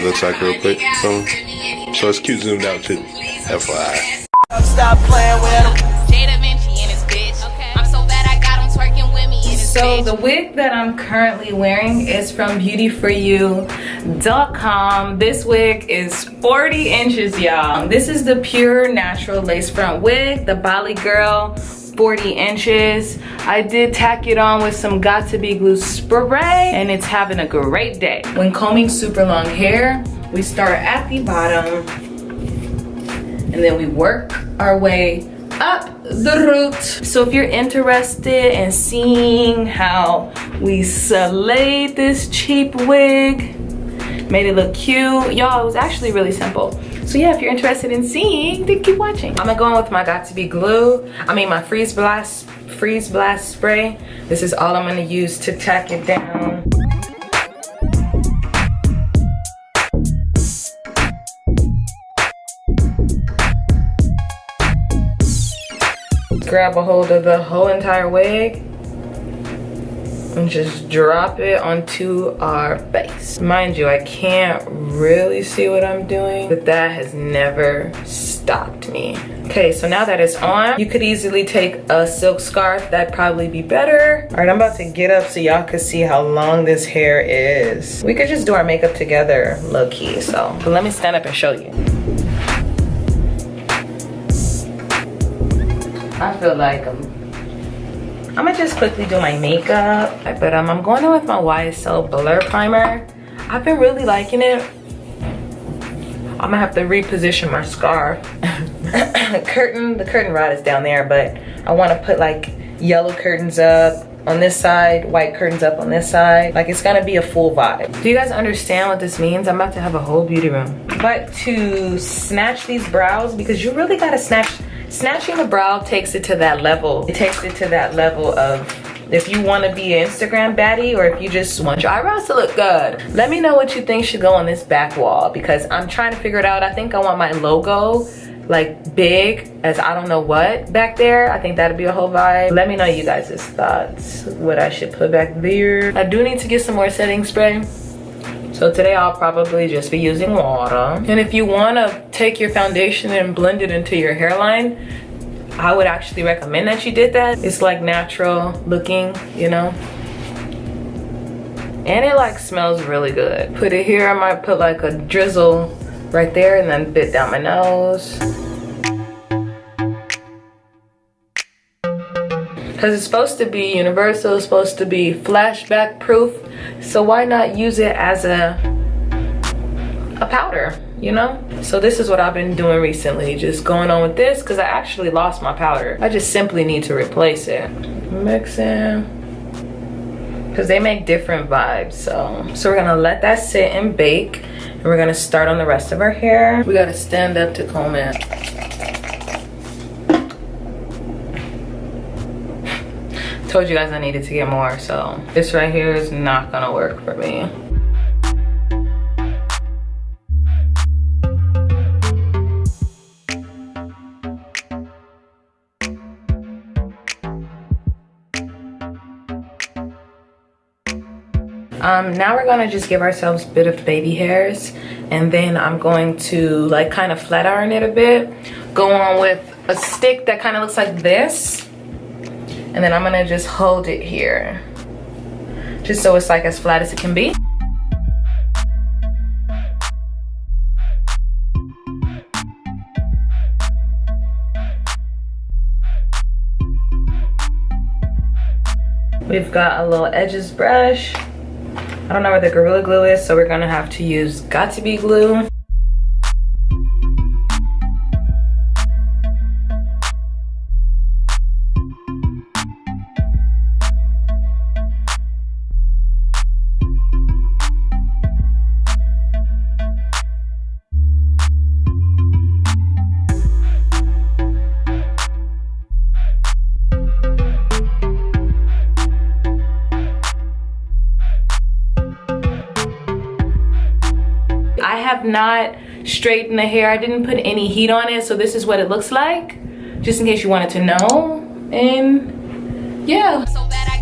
Looks like real quick. So it's cute zoomed out too. FYI. Stop playing with him. DEVINCI and his bitch. Okay. I'm so bad I got him twerking with me in his So the wig that I'm currently wearing is from beautyforyou.com. This wig is 40 inches, y'all. This is the pure natural lace front wig, the Bali Girl, 40 inches. I did tack it on with some Got To Be glue spray, and it's having a great day. When combing super long hair, we start at the bottom and then we work our way up the root. So if you're interested in seeing how we slayed this cheap wig, made it look cute, y'all, it was actually really simple. So yeah, if you're interested in seeing, then keep watching. I'm gonna go in with my Got To Be glue, my freeze blast spray. This is all I'm gonna use to tack it down. Grab a hold of the whole entire wig and just drop it onto our face. Mind you, I can't really see what I'm doing, but that has never stopped me. Okay, so now that it's on, you could easily take a silk scarf. That'd probably be better. All right, I'm about to get up so y'all can see how long this hair is. We could just do our makeup together, low key, but let me stand up and show you. I feel like I'm gonna just quickly do my makeup, but I'm going in with my YSL Blue Primer. I've been really liking it. I'm gonna have to reposition my scarf. The curtain rod is down there, but I want to put like yellow curtains up on this side, white curtains up on this side. Like, it's gonna be a full vibe. Do you guys understand what this means? I'm about to have a whole beauty room. But to snatch these brows, because you really gotta snatching the brow takes it to that level. It takes it to that level of, if you want to be an Instagram baddie or if you just want your eyebrows to look good. Let me know what you think should go on this back wall, because I'm trying to figure it out. I think I want my logo like big as I don't know what back there. I think that'd be a whole vibe. Let me know you guys' thoughts, what I should put back there. I do need to get some more setting spray. So today I'll probably just be using water. And if you want to take your foundation and blend it into your hairline, I would actually recommend that you did that. It's like natural looking, you know? And it like smells really good. Put it here, I might put like a drizzle right there and then bit down my nose. Because it's supposed to be universal, it's supposed to be flashback proof. So why not use it as a powder, you know? So this is what I've been doing recently, just going on with this, because I actually lost my powder. I just simply need to replace it. Mixing, because they make different vibes. So we're gonna let that sit and bake, and we're gonna start on the rest of our hair. We gotta stand up to comb it. Told you guys I needed to get more, so this right here is not gonna work for me. Now we're gonna just give ourselves a bit of baby hairs, and then I'm going to like kind of flat iron it a bit. Go on with a stick that kind of looks like this. And then I'm gonna just hold it here, just so it's like as flat as it can be. We've got a little edges brush. I don't know where the Gorilla Glue is, so we're gonna have to use Got To Be glue. I have not straightened the hair. I didn't put any heat on it, so this is what it looks like, just in case you wanted to know. And yeah. So bad I